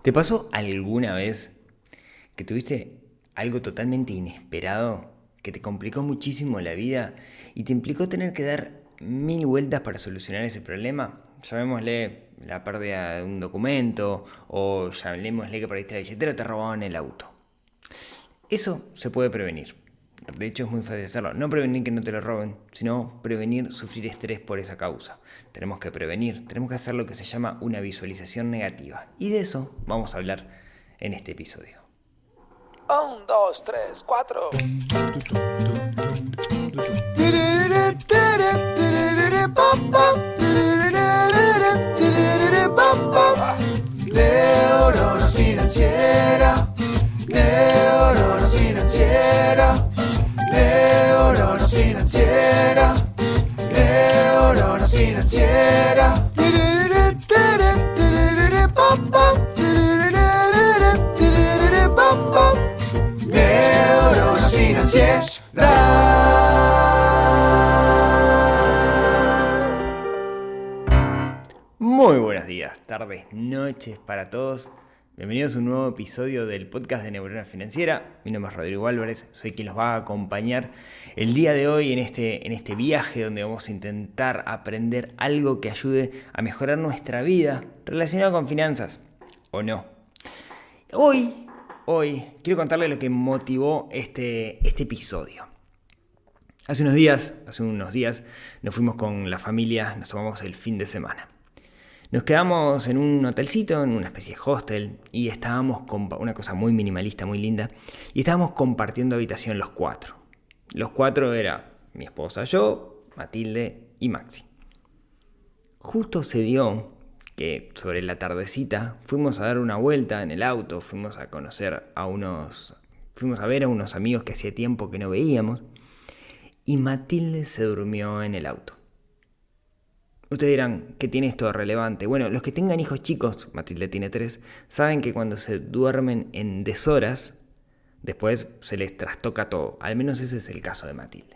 ¿Te pasó alguna vez que tuviste algo totalmente inesperado que te complicó muchísimo la vida y te implicó tener que dar mil vueltas para solucionar ese problema? Llamémosle la pérdida de un documento o llamémosle que perdiste la billetera o te robaron el auto. Eso se puede prevenir. De hecho, es muy fácil hacerlo. No prevenir que no te lo roben, sino prevenir sufrir estrés por esa causa. Tenemos que prevenir, tenemos que hacer lo que se llama una visualización negativa. Y de eso vamos a hablar en este episodio. Un, dos, tres, cuatro. Neurona financiera, neurona financiera, neurona financiera, neurona financiera. Neurona financiera. Muy buenos días, tardes, noches para todos. Bienvenidos a un nuevo episodio del podcast de Neurona Financiera. Mi nombre es Rodrigo Álvarez, soy quien los va a acompañar el día de hoy en este viaje donde vamos a intentar aprender algo que ayude a mejorar nuestra vida relacionado con finanzas, ¿o no? Hoy quiero contarles lo que motivó este episodio. Hace unos días nos fuimos con la familia, nos tomamos el fin de semana. Nos quedamos en un hotelcito, en una especie de hostel, y estábamos con una cosa muy minimalista, muy linda, y estábamos compartiendo habitación los cuatro. Los cuatro era mi esposa, yo, Matilde y Maxi. Justo se dio que sobre la tardecita fuimos a dar una vuelta en el auto, fuimos a ver a unos amigos que hacía tiempo que no veíamos, y Matilde se durmió en el auto. Ustedes dirán, ¿qué tiene esto de relevante? Bueno, los que tengan hijos chicos, Matilde tiene 3, saben que cuando se duermen en deshoras, después se les trastoca todo. Al menos ese es el caso de Matilde.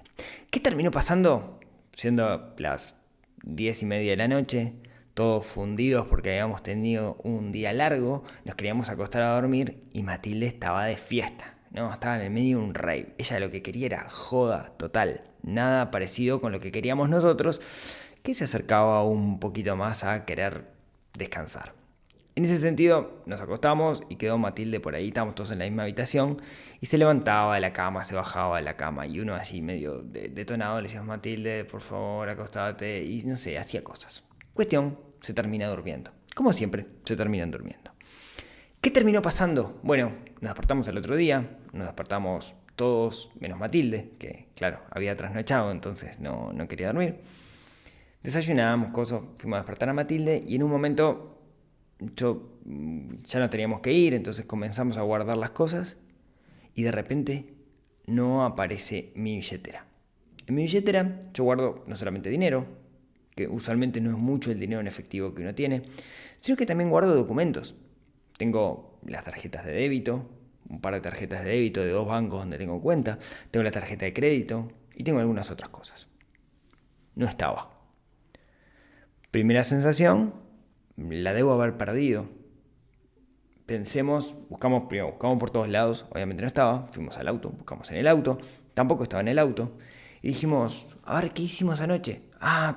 ¿Qué terminó pasando? Siendo las 10:30 de la noche, todos fundidos porque habíamos tenido un día largo, nos queríamos acostar a dormir y Matilde estaba de fiesta, ¿no? Estaba en el medio de un rave. Ella lo que quería era joda total, nada parecido con lo que queríamos nosotros, que se acercaba un poquito más a querer descansar. En ese sentido, nos acostamos y quedó Matilde por ahí, estábamos todos en la misma habitación, y se levantaba de la cama, se bajaba de la cama, y uno así medio detonado le decíamos, Matilde, por favor, acostate, y no sé, hacía cosas. Cuestión, se termina durmiendo. Como siempre, se terminan durmiendo. ¿Qué terminó pasando? Bueno, nos despertamos el otro día, nos despertamos todos, menos Matilde, que claro, había trasnochado, entonces no quería dormir. Desayunábamos, cosas, fuimos a despertar a Matilde y en un momento ya no teníamos que ir, entonces comenzamos a guardar las cosas y de repente no aparece mi billetera. En mi billetera yo guardo no solamente dinero, que usualmente no es mucho el dinero en efectivo que uno tiene, sino que también guardo documentos. Tengo las tarjetas de débito, un par de tarjetas de débito de 2 bancos donde tengo cuenta, tengo la tarjeta de crédito y tengo algunas otras cosas. No estaba. Primera sensación, la debo haber perdido. Buscamos por todos lados, obviamente no estaba, fuimos al auto, buscamos en el auto, tampoco estaba en el auto, y dijimos, a ver, ¿qué hicimos anoche?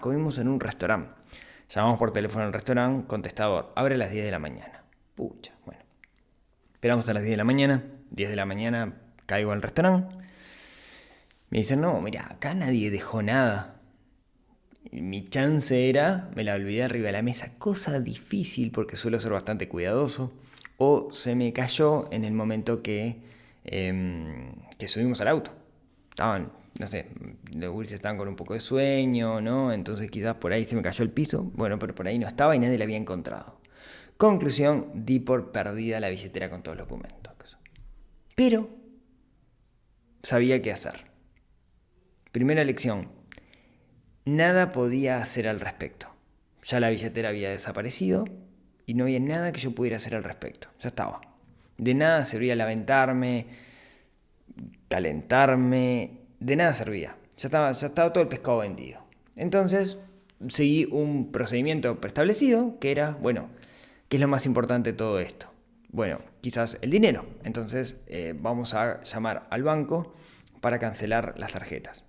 Comimos en un restaurante. Llamamos por teléfono al restaurante, contestador, abre a las 10 de la mañana. Pucha, bueno. Esperamos a las 10 de la mañana, 10 de la mañana caigo al restaurante. Me dicen, no, mira, acá nadie dejó nada. Mi chance era, me la olvidé arriba de la mesa, cosa difícil porque suelo ser bastante cuidadoso, o se me cayó en el momento que subimos al auto. Estaban, no sé, los gurises estaban con un poco de sueño, ¿no? Entonces quizás por ahí se me cayó el piso, bueno, pero por ahí no estaba y nadie la había encontrado. Conclusión, di por perdida la billetera con todos los documentos. Pero sabía qué hacer. Primera lección. Nada podía hacer al respecto. Ya la billetera había desaparecido y no había nada que yo pudiera hacer al respecto. Ya estaba. De nada servía lamentarme, calentarme, de nada servía. Ya estaba todo el pescado vendido. Entonces seguí un procedimiento preestablecido que era, bueno, ¿qué es lo más importante de todo esto? Bueno, quizás el dinero. Entonces vamos a llamar al banco para cancelar las tarjetas.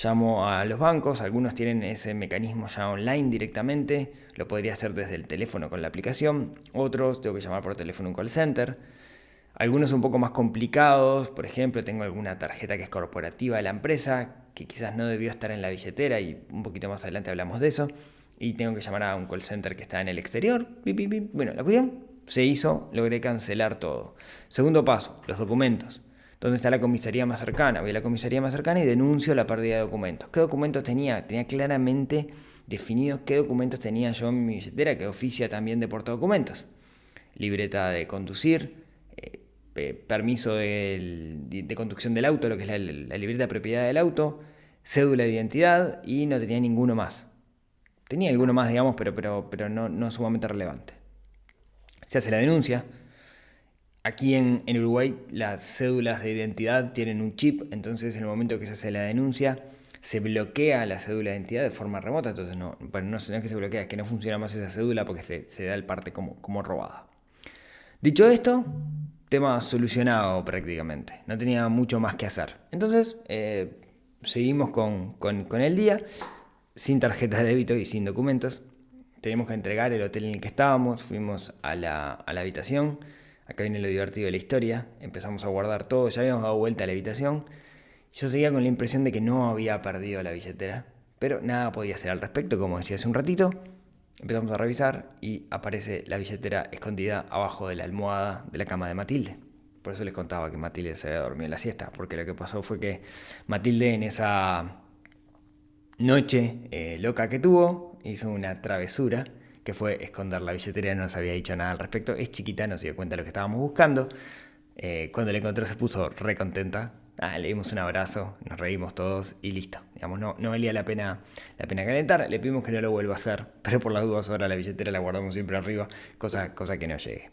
Llamo a los bancos, algunos tienen ese mecanismo ya online directamente, lo podría hacer desde el teléfono con la aplicación, otros tengo que llamar por teléfono a un call center. Algunos un poco más complicados, por ejemplo, tengo alguna tarjeta que es corporativa de la empresa, que quizás no debió estar en la billetera y un poquito más adelante hablamos de eso, y tengo que llamar a un call center que está en el exterior. Bueno, la cuestión se hizo, logré cancelar todo. Segundo paso, los documentos. ¿Dónde está la comisaría más cercana? Voy a la comisaría más cercana y denuncio la pérdida de documentos. ¿Qué documentos tenía? Tenía claramente definido qué documentos tenía yo en mi billetera, que oficia también de portadocumentos. Libreta de conducir, permiso de conducción del auto, lo que es la libreta de propiedad del auto, cédula de identidad y no tenía ninguno más. Tenía alguno más, digamos, pero no sumamente relevante. Se hace la denuncia. Aquí en Uruguay las cédulas de identidad tienen un chip, entonces en el momento que se hace la denuncia se bloquea la cédula de identidad de forma remota, entonces no es que se bloquea, es que no funciona más esa cédula porque se da el parte como robada. Dicho esto, tema solucionado prácticamente, no tenía mucho más que hacer. Entonces seguimos con el día, sin tarjeta de débito y sin documentos. Teníamos que entregar el hotel en el que estábamos, fuimos a la habitación. Acá viene lo divertido de la historia. Empezamos a guardar todo, ya habíamos dado vuelta a la habitación. Yo seguía con la impresión de que no había perdido la billetera, pero nada podía hacer al respecto, como decía hace un ratito. Empezamos a revisar y aparece la billetera escondida abajo de la almohada de la cama de Matilde. Por eso les contaba que Matilde se había dormido en la siesta, porque lo que pasó fue que Matilde en esa noche loca que tuvo hizo una travesura que fue esconder la billetera, no nos había dicho nada al respecto. Es chiquita, no se dio cuenta de lo que estábamos buscando. Cuando la encontró se puso re contenta. Le dimos un abrazo, nos reímos todos y listo. Digamos, no valía la pena calentar. Le pedimos que no lo vuelva a hacer, pero por las dudas ahora la billetera la guardamos siempre arriba, cosa que no llegue.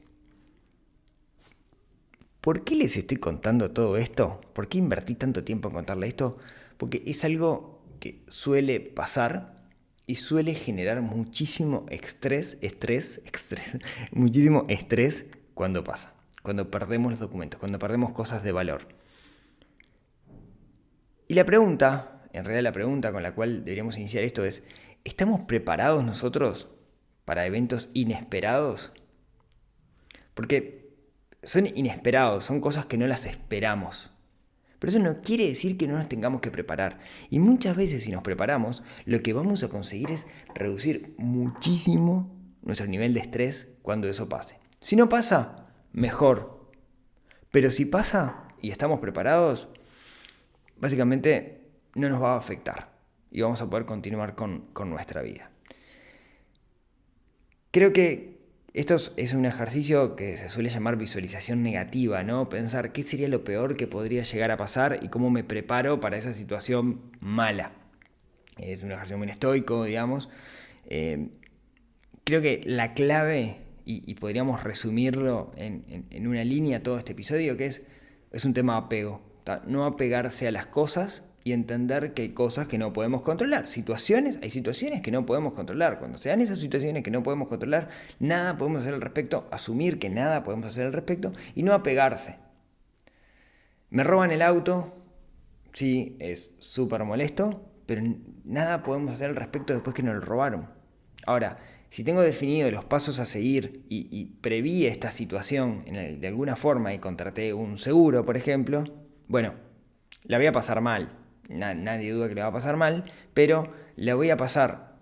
¿Por qué les estoy contando todo esto? ¿Por qué invertí tanto tiempo en contarle esto? Porque es algo que suele pasar y suele generar muchísimo muchísimo estrés cuando pasa, cuando perdemos los documentos, cuando perdemos cosas de valor. Y la pregunta con la cual deberíamos iniciar esto es, ¿estamos preparados nosotros para eventos inesperados? Porque son inesperados, son cosas que no las esperamos. Pero eso no quiere decir que no nos tengamos que preparar. Y muchas veces si nos preparamos, lo que vamos a conseguir es reducir muchísimo nuestro nivel de estrés cuando eso pase. Si no pasa, mejor. Pero si pasa y estamos preparados, básicamente no nos va a afectar. Y vamos a poder continuar con nuestra vida. Creo que esto es un ejercicio que se suele llamar visualización negativa, ¿no? Pensar qué sería lo peor que podría llegar a pasar y cómo me preparo para esa situación mala. Es un ejercicio muy estoico, digamos. Creo que la clave, y podríamos resumirlo en una línea todo este episodio, que es un tema de apego. No apegarse a las cosas y entender que hay cosas que no podemos controlar. Hay situaciones que no podemos controlar. Cuando se dan esas situaciones que no podemos controlar, nada podemos hacer al respecto, asumir que nada podemos hacer al respecto y no apegarse. Me roban el auto, sí, es súper molesto, pero nada podemos hacer al respecto después que nos lo robaron. Ahora, si tengo definido los pasos a seguir y preví esta situación de alguna forma y contraté un seguro, por ejemplo, bueno, la voy a pasar mal. Nadie duda que le va a pasar mal, pero la voy a pasar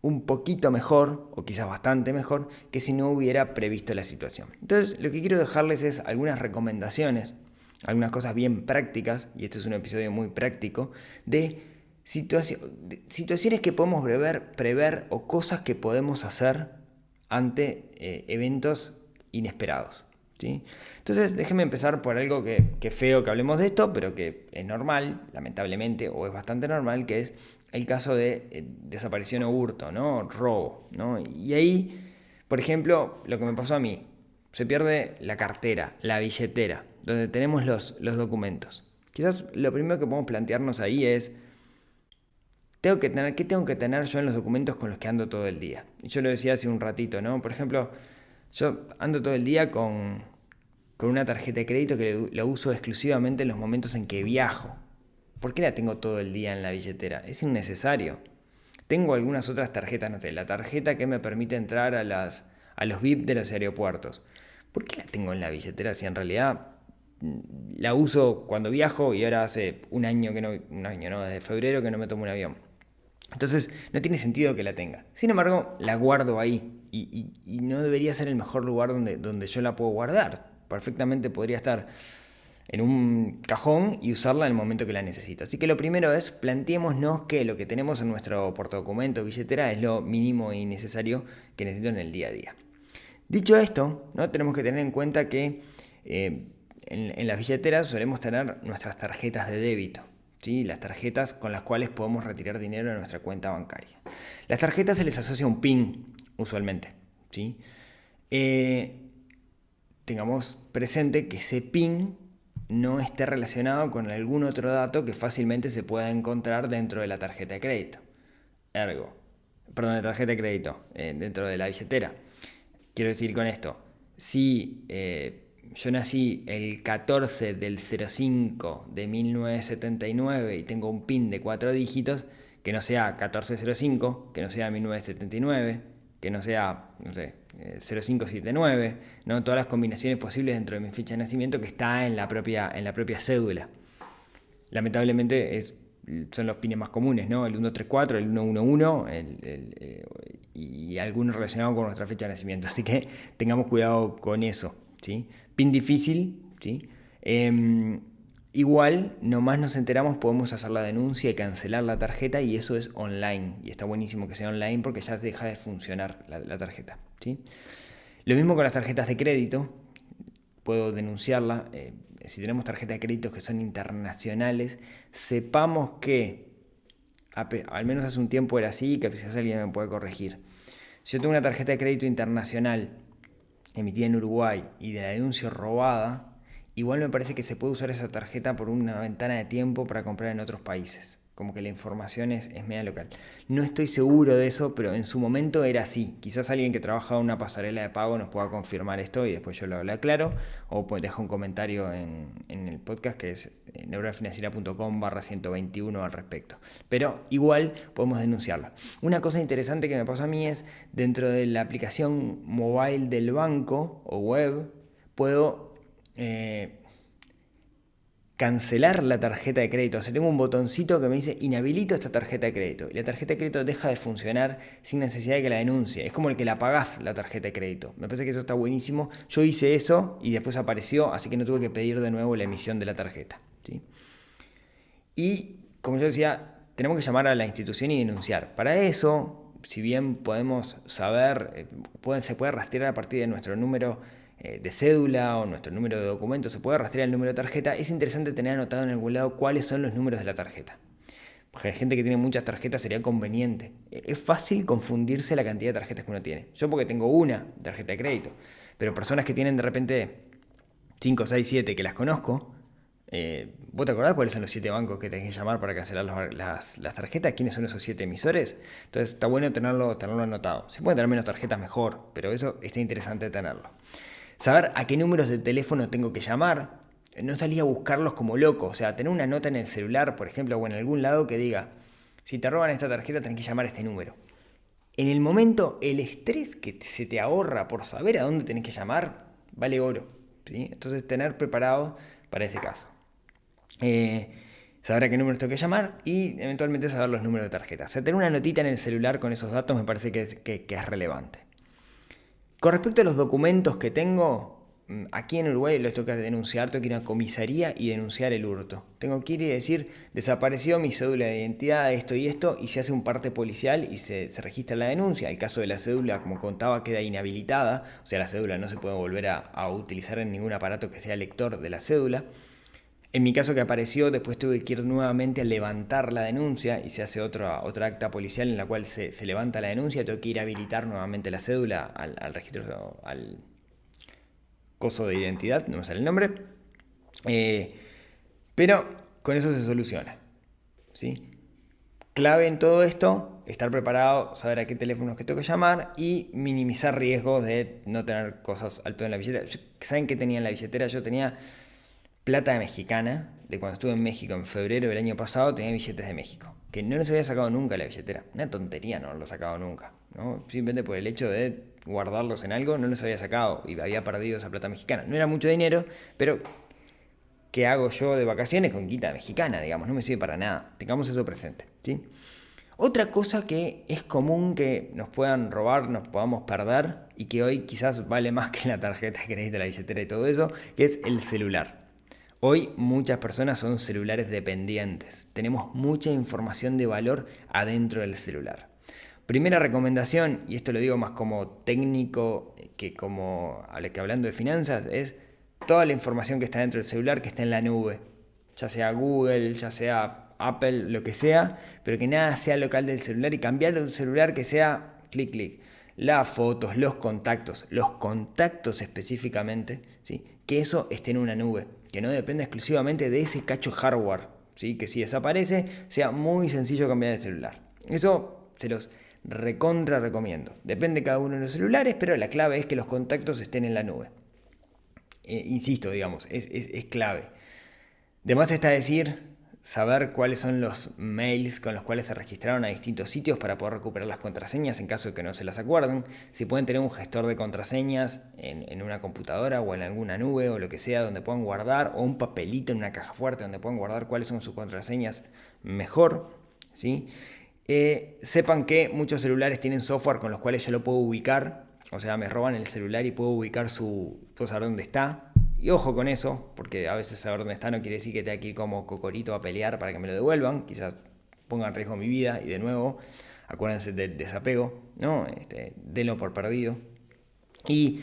un poquito mejor, o quizás bastante mejor, que si no hubiera previsto la situación. Entonces, lo que quiero dejarles es algunas recomendaciones, algunas cosas bien prácticas, y este es un episodio muy práctico, de situaciones que podemos prever o cosas que podemos hacer ante eventos inesperados, ¿sí? Entonces déjenme empezar por algo que feo que hablemos de esto, pero que es normal, lamentablemente, o es bastante normal, que es el caso de desaparición o hurto, ¿no? Robo, ¿no? Y ahí, por ejemplo, lo que me pasó a mí, se pierde la cartera, la billetera, donde tenemos los documentos. Quizás lo primero que podemos plantearnos ahí es, ¿qué tengo que tener yo en los documentos con los que ando todo el día? Y yo lo decía hace un ratito, ¿no? Por ejemplo, Yo ando todo el día con una tarjeta de crédito que la uso exclusivamente en los momentos en que viajo. ¿Por qué la tengo todo el día en la billetera? Es innecesario. Tengo algunas otras tarjetas, no sé, la tarjeta que me permite entrar a los VIP de los aeropuertos. ¿Por qué la tengo en la billetera si en realidad la uso cuando viajo y ahora hace un año no, desde febrero que no me tomo un avión? Entonces no tiene sentido que la tenga. Sin embargo, la guardo ahí y no debería ser el mejor lugar donde yo la puedo guardar. Perfectamente podría estar en un cajón y usarla en el momento que la necesito. Así que lo primero es planteémonos que lo que tenemos en nuestro portadocumento o billetera es lo mínimo y necesario que necesito en el día a día. Dicho esto, ¿no? Tenemos que tener en cuenta que en las billeteras solemos tener nuestras tarjetas de débito. ¿Sí? Las tarjetas con las cuales podemos retirar dinero de nuestra cuenta bancaria. Las tarjetas se les asocia un PIN usualmente. ¿Sí? Tengamos presente que ese PIN no esté relacionado con algún otro dato que fácilmente se pueda encontrar dentro de la tarjeta de crédito. Dentro de la billetera. Quiero decir con esto, si yo nací el 14 del 05 de 1979 y tengo un PIN de 4 dígitos, que no sea 1405, que no sea 1979, que no sea, 0579, ¿no? Todas las combinaciones posibles dentro de mi fecha de nacimiento que está en la propia cédula. Lamentablemente son los pines más comunes, ¿no? El 134, el 111 y algunos relacionados con nuestra fecha de nacimiento. Así que tengamos cuidado con eso, ¿sí? PIN difícil, ¿sí? Igual, nomás nos enteramos, podemos hacer la denuncia y cancelar la tarjeta, y eso es online. Y está buenísimo que sea online porque ya deja de funcionar la tarjeta, ¿sí? Lo mismo con las tarjetas de crédito. Puedo denunciarla. Si tenemos tarjetas de crédito que son internacionales, sepamos que, al menos hace un tiempo era así, que quizás alguien me puede corregir. Si yo tengo una tarjeta de crédito internacional emitida en Uruguay y de la denuncio robada, igual me parece que se puede usar esa tarjeta por una ventana de tiempo para comprar en otros países. Como que la información es media local. No estoy seguro de eso, pero en su momento era así. Quizás alguien que trabaja en una pasarela de pago nos pueda confirmar esto y después yo lo aclaro. O pues dejo un comentario en el podcast que es neuronafinanciera.com/121 al respecto. Pero igual podemos denunciarla. Una cosa interesante que me pasó a mí es, dentro de la aplicación mobile del banco o web, puedo cancelar la tarjeta de crédito. O sea, tengo un botoncito que me dice inhabilito esta tarjeta de crédito. Y la tarjeta de crédito deja de funcionar sin necesidad de que la denuncie. Es como el que la pagás la tarjeta de crédito. Me parece que eso está buenísimo. Yo hice eso y después apareció, así que no tuve que pedir de nuevo la emisión de la tarjeta, ¿sí? Y como yo decía, tenemos que llamar a la institución y denunciar. Para eso, si bien podemos saber, se puede rastrear a partir de nuestro número de cédula o nuestro número de documento, se puede rastrear el número de tarjeta, es interesante tener anotado en algún lado cuáles son los números de la tarjeta. Porque hay gente que tiene muchas tarjetas, sería conveniente. Es fácil confundirse la cantidad de tarjetas que uno tiene. Yo porque tengo una tarjeta de crédito, pero personas que tienen de repente 5, 6, 7 que las conozco, ¿vos te acordás cuáles son los 7 bancos que tenés que llamar para cancelar las tarjetas? ¿Quiénes son esos 7 emisores? Entonces está bueno tenerlo anotado. Se pueden tener menos tarjetas mejor, pero eso está interesante tenerlo. Saber a qué números de teléfono tengo que llamar. No salir a buscarlos como loco. O sea, tener una nota en el celular, por ejemplo, o en algún lado que diga: si te roban esta tarjeta tenés que llamar a este número. En el momento, el estrés que se te ahorra por saber a dónde tenés que llamar vale oro, ¿sí? Entonces, tener preparado para ese caso. Saber a qué números tengo que llamar y eventualmente saber los números de tarjeta. O sea, tener una notita en el celular con esos datos me parece que es relevante. Con respecto a los documentos que tengo, aquí en Uruguay los tengo que denunciar, tengo que ir a una comisaría y denunciar el hurto. Tengo que ir y decir: desapareció mi cédula de identidad, esto y esto, y se hace un parte policial y se registra la denuncia. El caso de la cédula, como contaba, queda inhabilitada, o sea, la cédula no se puede volver a utilizar en ningún aparato que sea lector de la cédula. En mi caso, que apareció, después tuve que ir nuevamente a levantar la denuncia y se hace otra acta policial en la cual se levanta la denuncia. Tengo que ir a habilitar nuevamente la cédula al registro, al coso de identidad, no me sale el nombre. Pero con eso se soluciona, ¿sí? Clave en todo esto, estar preparado, saber a qué teléfonos que tengo que llamar y minimizar riesgos de no tener cosas al pedo en la billetera. ¿Saben qué tenía en la billetera? Yo tenía plata mexicana, de cuando estuve en México en febrero del año pasado, tenía billetes de México, que no los había sacado nunca de la billetera. Una tontería no los sacado nunca, ¿no? Simplemente por el hecho de guardarlos en algo, no los había sacado y había perdido esa plata mexicana. No era mucho dinero, pero ¿qué hago yo de vacaciones con guita mexicana? Digamos, no me sirve para nada. Tengamos eso presente, ¿sí? Otra cosa que es común que nos puedan robar, nos podamos perder y que hoy quizás vale más que la tarjeta de crédito, la billetera y todo eso, que es el celular. Hoy muchas personas son celulares dependientes. Tenemos mucha información de valor adentro del celular. Primera recomendación, y esto lo digo más como técnico que como hablando de finanzas, es toda la información que está dentro del celular que está en la nube. Ya sea Google, ya sea Apple, lo que sea, pero que nada sea local del celular y cambiar el celular que sea clic, clic. Las fotos, los contactos específicamente, ¿sí? Que eso esté en una nube, que no dependa exclusivamente de ese cacho hardware, ¿sí? Que si desaparece sea muy sencillo cambiar el celular. Eso se los recontra recomiendo. Depende de cada uno de los celulares, pero la clave es que los contactos estén en la nube. Insisto, digamos, es clave. De más está decir saber cuáles son los mails con los cuales se registraron a distintos sitios para poder recuperar las contraseñas en caso de que no se las acuerden. Si pueden tener un gestor de contraseñas en una computadora o en alguna nube o lo que sea donde puedan guardar, o un papelito en una caja fuerte donde puedan guardar cuáles son sus contraseñas, mejor, ¿sí? Sepan que muchos celulares tienen software con los cuales yo lo puedo ubicar. O sea, me roban el celular y puedo ubicar puedo saber dónde está. Y ojo con eso, porque a veces saber dónde está no quiere decir que tenga que ir como cocorito a pelear para que me lo devuelvan. Quizás ponga en riesgo mi vida y de nuevo, acuérdense del desapego, ¿no? Denlo por perdido. Y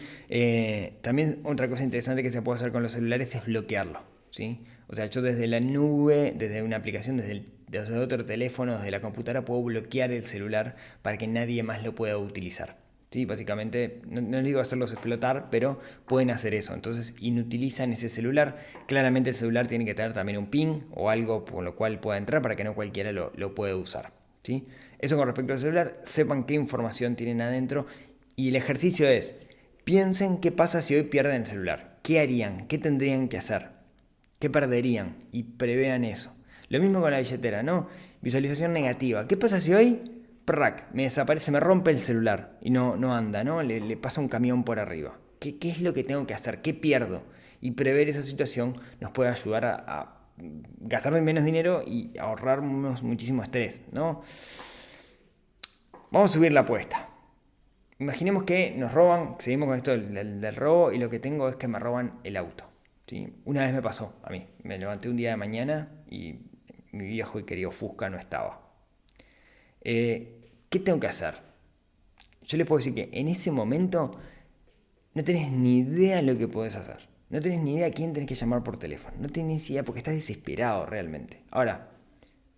también otra cosa interesante que se puede hacer con los celulares es bloquearlo, ¿sí? O sea, yo desde la nube, desde una aplicación, desde otro teléfono, desde la computadora, puedo bloquear el celular para que nadie más lo pueda utilizar. Sí, básicamente, no les digo hacerlos explotar, pero pueden hacer eso. Entonces, inutilizan ese celular. Claramente el celular tiene que tener también un PIN o algo por lo cual pueda entrar para que no cualquiera lo pueda usar, ¿sí? Eso con respecto al celular. Sepan qué información tienen adentro. Y el ejercicio es, piensen qué pasa si hoy pierden el celular. ¿Qué harían? ¿Qué tendrían que hacer? ¿Qué perderían? Y prevean eso. Lo mismo con la billetera, ¿no? Visualización negativa. ¿Qué pasa si hoy me desaparece, me rompe el celular y no anda, ¿no? Le pasa un camión por arriba? ¿Qué es lo que tengo que hacer? ¿Qué pierdo? Y prever esa situación nos puede ayudar a gastar menos dinero y ahorrarnos muchísimo estrés, ¿no? Vamos a subir la apuesta. Imaginemos que nos roban, seguimos con esto del robo y lo que tengo es que me roban el auto, ¿sí? Una vez me pasó a mí, me levanté un día de mañana y mi viejo y querido Fusca no estaba. ¿Qué tengo que hacer? Yo les puedo decir que en ese momento no tenés ni idea de lo que podés hacer. No tenés ni idea a quién tenés que llamar por teléfono. No tenés idea porque estás desesperado realmente. Ahora,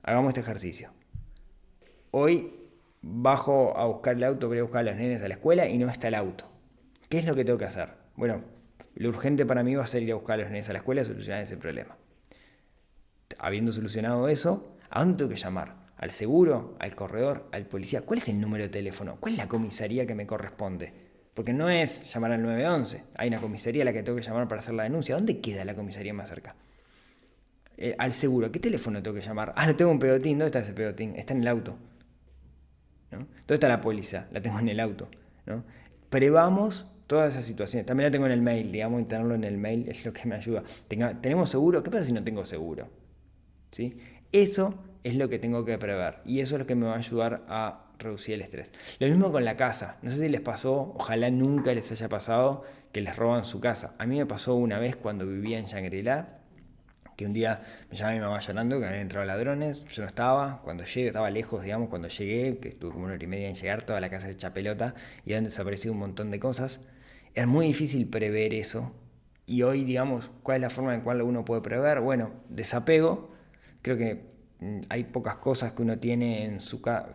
hagamos este ejercicio. Hoy bajo a buscar el auto, voy a buscar a los nenes a la escuela y no está el auto. ¿Qué es lo que tengo que hacer? Bueno, lo urgente para mí va a ser ir a buscar a los nenes a la escuela y solucionar ese problema. Habiendo solucionado eso, ¿a dónde tengo que llamar? ¿Al seguro? ¿Al corredor? ¿Al policía? ¿Cuál es el número de teléfono? ¿Cuál es la comisaría que me corresponde? Porque no es llamar al 911. Hay una comisaría a la que tengo que llamar para hacer la denuncia. ¿Dónde queda la comisaría más cerca? Al seguro. ¿Qué teléfono tengo que llamar? No tengo un pedotín. ¿Dónde está ese pedotín? Está en el auto, ¿no? ¿Dónde está la póliza? La tengo en el auto, ¿no? Prevamos todas esas situaciones. También la tengo en el mail, digamos, y tenerlo en el mail es lo que me ayuda. ¿Tenemos seguro? ¿Qué pasa si no tengo seguro? ¿Sí? Eso es lo que tengo que prever y eso es lo que me va a ayudar a reducir el estrés. Lo mismo con la casa. No sé si les pasó, ojalá nunca les haya pasado que les roban su casa. A mí me pasó una vez cuando vivía en Shangri-La, que un día me llamaba mi mamá llorando que habían entrado ladrones, yo no estaba, cuando llegué, estaba lejos, digamos, cuando llegué, que estuve como 1 hora y media en llegar, toda la casa hecha pelota y habían desaparecido un montón de cosas. Es muy difícil prever eso y hoy, digamos, ¿cuál es la forma en la cual uno puede prever? Bueno, desapego. Creo que hay pocas cosas que uno tiene en su casa,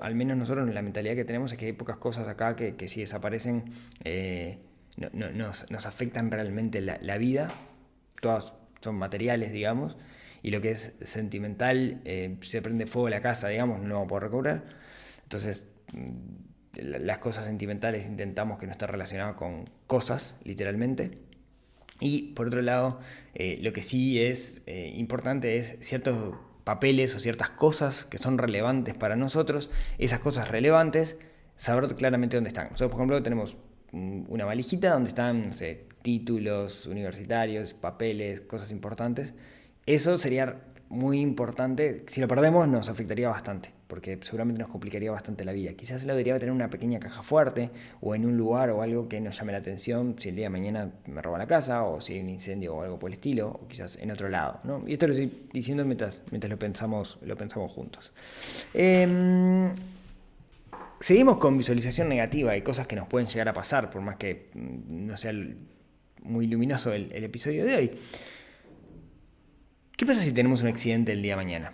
al menos nosotros la mentalidad que tenemos es que hay pocas cosas acá que si desaparecen nos afectan realmente la vida. Todas son materiales, digamos, y lo que es sentimental, si se prende fuego la casa, digamos, no lo vamos a poder recobrar. Entonces, las cosas sentimentales intentamos que no esté relacionado con cosas, literalmente. Y por otro lado, lo que sí es importante es ciertos papeles o ciertas cosas que son relevantes para nosotros, esas cosas relevantes, saber claramente dónde están. Nosotros, por ejemplo, tenemos una valijita donde están, no sé, títulos universitarios, papeles, cosas importantes. Eso sería muy importante. Si lo perdemos nos afectaría bastante, porque seguramente nos complicaría bastante la vida. Quizás lo debería tener en una pequeña caja fuerte o en un lugar o algo que nos llame la atención si el día de mañana me roban la casa o si hay un incendio o algo por el estilo, o quizás en otro lado, ¿no? Y esto lo estoy diciendo mientras lo pensamos juntos. Seguimos con visualización negativa y cosas que nos pueden llegar a pasar, por más que no sea muy luminoso el episodio de hoy. ¿Qué pasa si tenemos un accidente el día de mañana?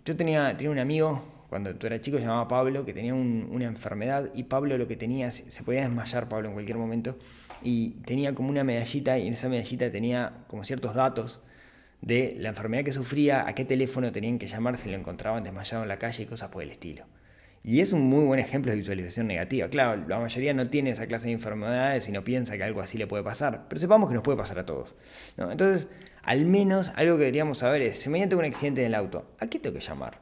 Yo tenía un amigo, cuando tú eras chico, se llamaba Pablo, que tenía una enfermedad, y Pablo lo que tenía, se podía desmayar Pablo en cualquier momento, y tenía como una medallita, y en esa medallita tenía como ciertos datos de la enfermedad que sufría, a qué teléfono tenían que llamar si lo encontraban desmayado en la calle y cosas por el estilo. Y es un muy buen ejemplo de visualización negativa. Claro, la mayoría no tiene esa clase de enfermedades y no piensa que algo así le puede pasar, pero sepamos que nos puede pasar a todos, ¿no? Entonces, al menos algo que deberíamos saber es, si mañana tengo un accidente en el auto, ¿a qué tengo que llamar?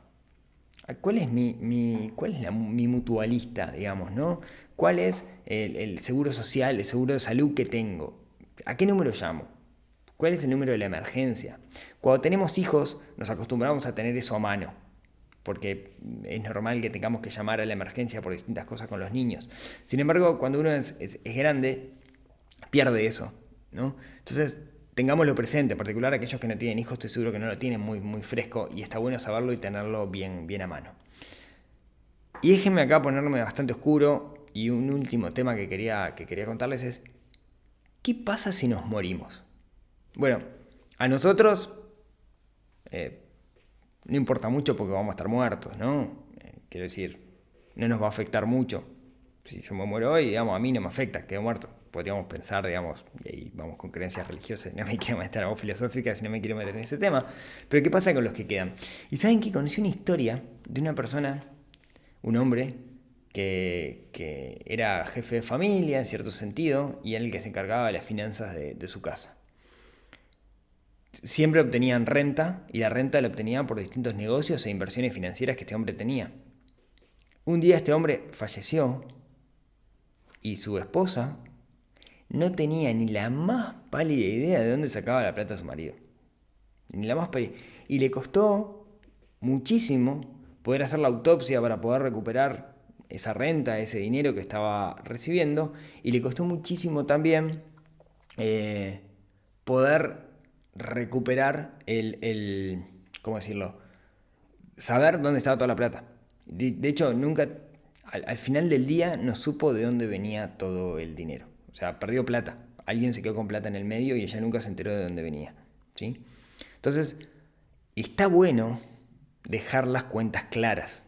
¿Cuál es mi mutualista, digamos, ¿no? ¿Cuál es el seguro social, el seguro de salud que tengo? ¿A qué número llamo? ¿Cuál es el número de la emergencia? Cuando tenemos hijos, nos acostumbramos a tener eso a mano, porque es normal que tengamos que llamar a la emergencia por distintas cosas con los niños. Sin embargo, cuando uno es grande, pierde eso, ¿no? Entonces, tengámoslo presente, en particular aquellos que no tienen hijos, estoy seguro que no lo tienen muy, muy fresco, y está bueno saberlo y tenerlo bien, bien a mano. Y déjenme acá ponerme bastante oscuro, y un último tema que quería contarles es, ¿qué pasa si nos morimos? Bueno, a nosotros no importa mucho porque vamos a estar muertos, ¿no? Quiero decir, no nos va a afectar mucho. Si yo me muero hoy, digamos, a mí no me afecta, quedo muerto. Podríamos pensar, digamos, y ahí vamos con creencias religiosas, no me quiero meter o filosóficas, no me quiero meter en ese tema. Pero ¿qué pasa con los que quedan? Y saben que conocí una historia de una persona, un hombre, que era jefe de familia en cierto sentido, y era el que se encargaba de las finanzas de su casa. Siempre obtenían renta, y la renta la obtenían por distintos negocios e inversiones financieras que este hombre tenía. Un día este hombre falleció y su esposa no tenía ni la más pálida idea de dónde sacaba la plata de su marido. Ni la más pálida. Y le costó muchísimo poder hacer la autopsia para poder recuperar esa renta, ese dinero que estaba recibiendo. Y le costó muchísimo también poder recuperar ¿cómo decirlo? Saber dónde estaba toda la plata. De hecho, nunca, al final del día, no supo de dónde venía todo el dinero. O sea, perdió plata. Alguien se quedó con plata en el medio y ella nunca se enteró de dónde venía, ¿sí? Entonces, está bueno dejar las cuentas claras.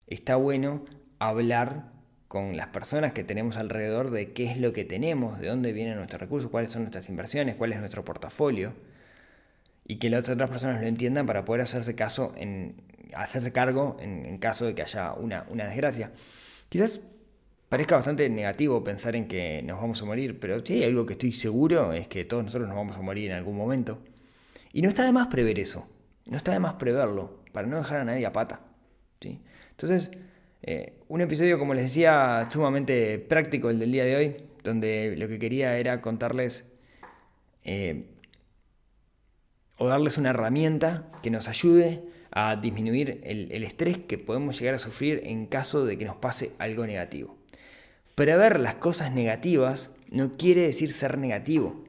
Está bueno hablar con las personas que tenemos alrededor de qué es lo que tenemos, de dónde vienen nuestros recursos, cuáles son nuestras inversiones, cuál es nuestro portafolio, y que las otras personas lo entiendan para poder hacerse cargo en caso de que haya una desgracia. Quizás parezca bastante negativo pensar en que nos vamos a morir, pero sí, algo que estoy seguro es que todos nosotros nos vamos a morir en algún momento. Y no está de más prever eso, no está de más preverlo, para no dejar a nadie a pata, ¿sí? Entonces, un episodio, como les decía, sumamente práctico el del día de hoy, donde lo que quería era contarles o darles una herramienta que nos ayude a disminuir el estrés que podemos llegar a sufrir en caso de que nos pase algo negativo. Prever las cosas negativas no quiere decir ser negativo,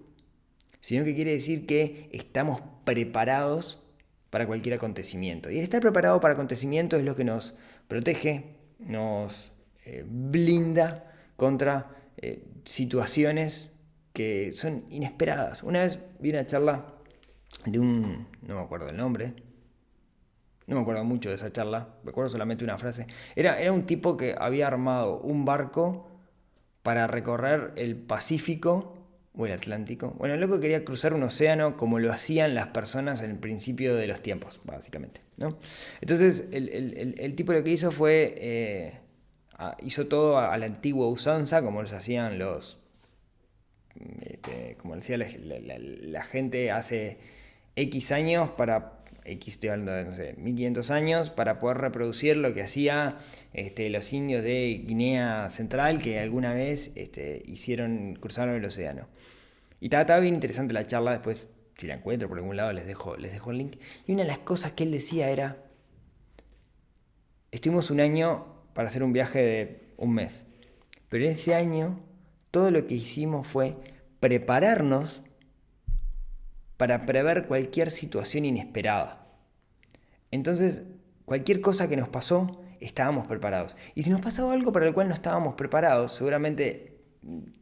sino que quiere decir que estamos preparados para cualquier acontecimiento. Y el estar preparado para acontecimientos es lo que nos protege, nos blinda contra situaciones que son inesperadas. Una vez vi una charla de no me acuerdo el nombre, no me acuerdo mucho de esa charla, me acuerdo solamente una frase. Era un tipo que había armado un barco para recorrer el Pacífico o el Atlántico. Bueno, el loco quería cruzar un océano como lo hacían las personas en el principio de los tiempos, básicamente, ¿no? Entonces, el tipo lo que hizo fue, hizo todo a la antigua usanza, como los hacían como decía la gente hace X años estoy hablando de, no sé, 1500 años, para poder reproducir lo que hacía los indios de Guinea Central, que alguna vez cruzaron el océano. Y estaba bien interesante la charla. Después, si la encuentro por algún lado, les dejo el link. Y una de las cosas que él decía era: estuvimos un año para hacer un viaje de un mes, pero en ese año todo lo que hicimos fue prepararnos para prever cualquier situación inesperada. Entonces, cualquier cosa que nos pasó, estábamos preparados. Y si nos pasaba algo para el cual no estábamos preparados, seguramente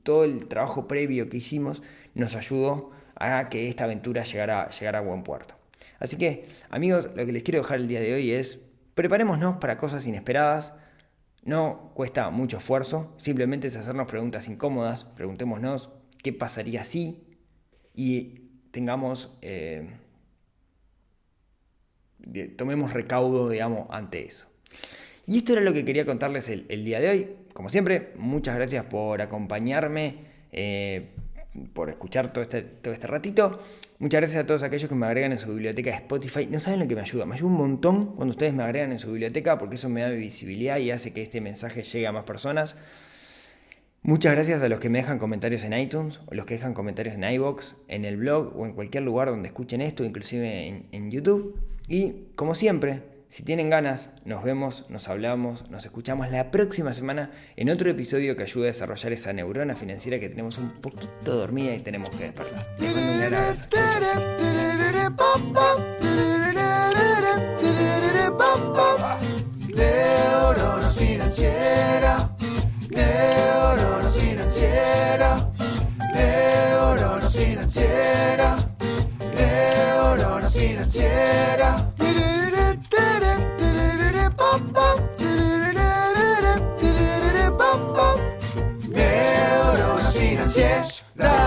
todo el trabajo previo que hicimos nos ayudó a que esta aventura llegara a buen puerto. Así que, amigos, lo que les quiero dejar el día de hoy es: preparémonos para cosas inesperadas. No cuesta mucho esfuerzo, simplemente es hacernos preguntas incómodas. Preguntémonos qué pasaría si, y tomemos recaudo, digamos, ante eso. Y esto era lo que quería contarles el día de hoy. Como siempre, muchas gracias por acompañarme, por escuchar todo este ratito. Muchas gracias a todos aquellos que me agregan en su biblioteca de Spotify. No saben lo que me ayuda un montón cuando ustedes me agregan en su biblioteca, porque eso me da visibilidad y hace que este mensaje llegue a más personas. Muchas gracias a los que me dejan comentarios en iTunes, o los que dejan comentarios en iVoox, en el blog o en cualquier lugar donde escuchen esto, inclusive en YouTube. Y como siempre, si tienen ganas, nos vemos, nos hablamos, nos escuchamos la próxima semana en otro episodio que ayude a desarrollar esa neurona financiera que tenemos un poquito dormida y tenemos que despertar. Les mando un gran abrazo. Neurona financiera. Neurona financiera. Neurona financiera. Neurona financiera. Neurona financiera.